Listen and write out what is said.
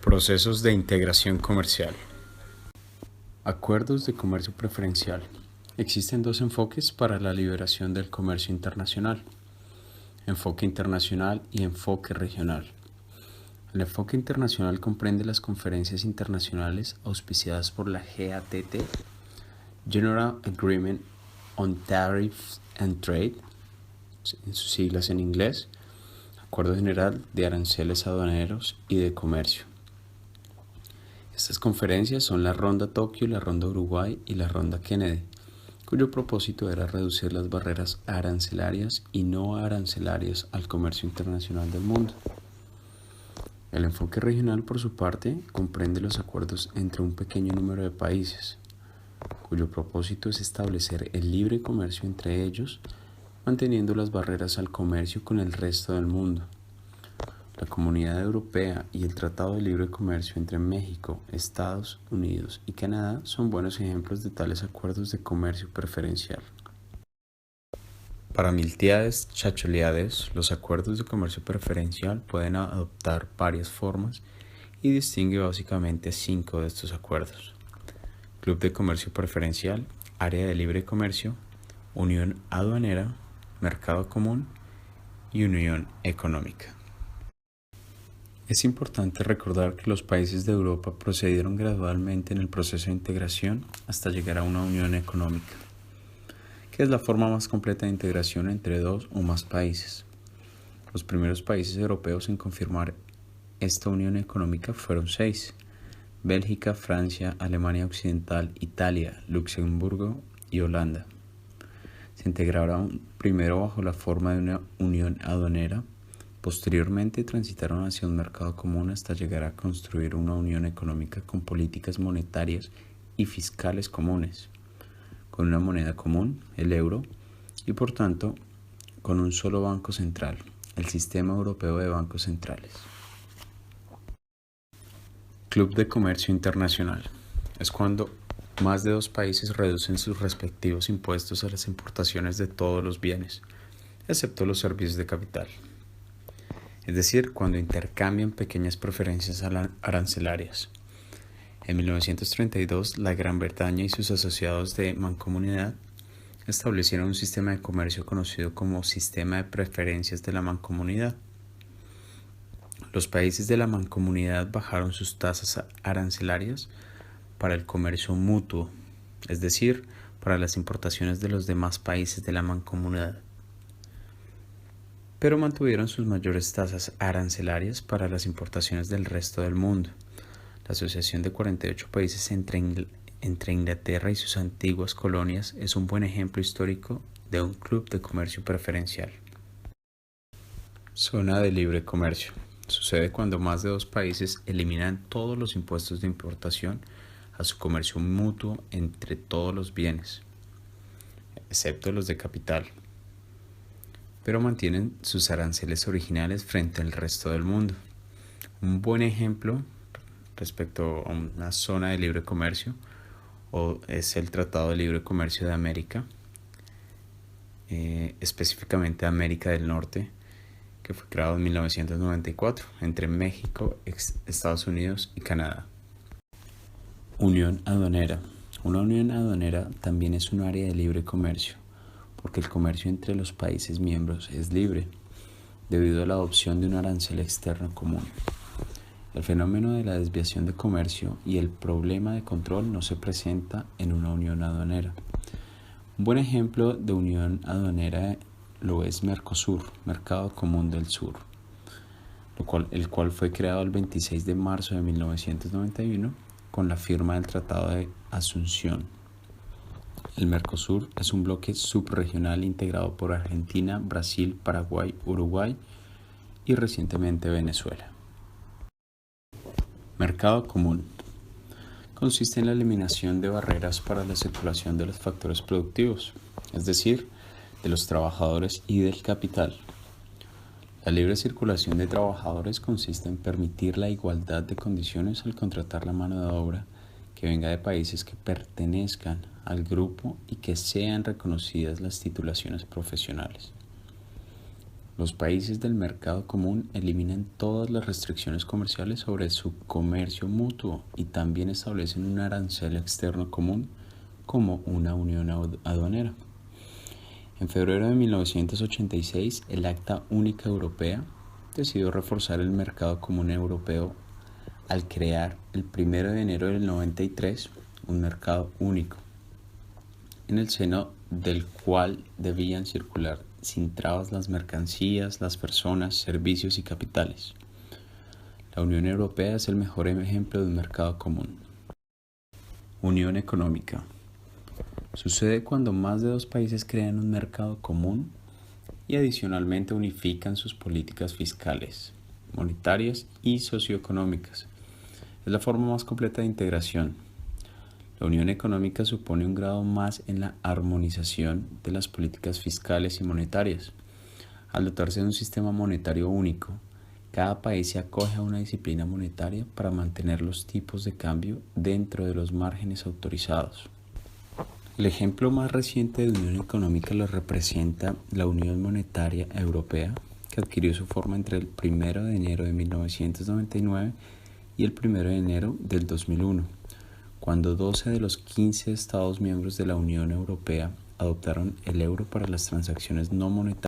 Procesos de integración comercial. Acuerdos de comercio preferencial. Existen dos enfoques para la liberación del comercio internacional: enfoque internacional y enfoque regional. El enfoque internacional comprende las conferencias internacionales auspiciadas por la GATT, General Agreement on Tariffs and Trade, en sus siglas en inglés, Acuerdo General de Aranceles Aduaneros y de Comercio. Estas conferencias son la Ronda Tokio, la Ronda Uruguay y la Ronda Kennedy, cuyo propósito era reducir las barreras arancelarias y no arancelarias al comercio internacional del mundo. El enfoque regional, por su parte, comprende los acuerdos entre un pequeño número de países, cuyo propósito es establecer el libre comercio entre ellos, manteniendo las barreras al comercio con el resto del mundo. La Comunidad Europea y el Tratado de Libre Comercio entre México, Estados Unidos y Canadá son buenos ejemplos de tales acuerdos de comercio preferencial. Para Miltiades Chacholiades, los acuerdos de comercio preferencial pueden adoptar varias formas y distingue básicamente 5 de estos acuerdos: Club de Comercio Preferencial, Área de Libre Comercio, Unión Aduanera, Mercado Común y Unión Económica. Es importante recordar que los países de Europa procedieron gradualmente en el proceso de integración hasta llegar a una unión económica, que es la forma más completa de integración entre dos o más países. Los primeros países europeos en confirmar esta unión económica fueron 6: Bélgica, Francia, Alemania Occidental, Italia, Luxemburgo y Holanda. Se integraron primero bajo la forma de una unión aduanera. Posteriormente transitaron hacia un mercado común hasta llegar a construir una unión económica con políticas monetarias y fiscales comunes, con una moneda común, el euro, y por tanto con un solo banco central, el Sistema Europeo de Bancos Centrales. Club de Comercio Internacional. Es cuando más de dos países reducen sus respectivos impuestos a las importaciones de todos los bienes, excepto los servicios de capital. Es decir, cuando intercambian pequeñas preferencias arancelarias. En 1932, la Gran Bretaña y sus asociados de Mancomunidad establecieron un sistema de comercio conocido como Sistema de Preferencias de la Mancomunidad. Los países de la Mancomunidad bajaron sus tasas arancelarias para el comercio mutuo, es decir, para las importaciones de los demás países de la Mancomunidad, pero mantuvieron sus mayores tasas arancelarias para las importaciones del resto del mundo. La asociación de 48 países entre Inglaterra y sus antiguas colonias es un buen ejemplo histórico de un club de comercio preferencial. Zona de libre comercio. Sucede cuando más de dos países eliminan todos los impuestos de importación a su comercio mutuo entre todos los bienes, excepto los de capital, pero mantienen sus aranceles originales frente al resto del mundo. Un buen ejemplo respecto a una zona de libre comercio es el Tratado de Libre Comercio de América, específicamente América del Norte, que fue creado en 1994 entre México, Estados Unidos y Canadá. Unión aduanera. Una unión aduanera también es un área de libre comercio, porque el comercio entre los países miembros es libre, debido a la adopción de un arancel externo común. El fenómeno de la desviación de comercio y el problema de control no se presenta en una unión aduanera. Un buen ejemplo de unión aduanera lo es Mercosur, Mercado Común del Sur, el cual fue creado el 26 de marzo de 1991 con la firma del Tratado de Asunción. El Mercosur es un bloque subrregional integrado por Argentina, Brasil, Paraguay, Uruguay y recientemente Venezuela. Mercado común. Consiste en la eliminación de barreras para la circulación de los factores productivos, es decir, de los trabajadores y del capital. La libre circulación de trabajadores consiste en permitir la igualdad de condiciones al contratar la mano de obra que venga de países que pertenezcan al grupo y que sean reconocidas las titulaciones profesionales. Los países del mercado común eliminan todas las restricciones comerciales sobre su comercio mutuo y también establecen un arancel externo común como una unión aduanera. En febrero de 1986, el Acta Única Europea decidió reforzar el mercado común europeo al crear el 1 de enero del 93 un mercado único, en el seno del cual debían circular sin trabas las mercancías, las personas, servicios y capitales. La Unión Europea es el mejor ejemplo de un mercado común. Unión económica. Sucede cuando más de dos países crean un mercado común y adicionalmente unifican sus políticas fiscales, monetarias y socioeconómicas. Es la forma más completa de integración. La unión económica supone un grado más en la armonización de las políticas fiscales y monetarias. Al dotarse de un sistema monetario único, cada país se acoge a una disciplina monetaria para mantener los tipos de cambio dentro de los márgenes autorizados. El ejemplo más reciente de unión económica lo representa la Unión Monetaria Europea, que adquirió su forma entre el 1 de enero de 1999 y el 1 de enero del 2001, cuando 12 de los 15 Estados miembros de la Unión Europea adoptaron el euro para las transacciones no monetarias.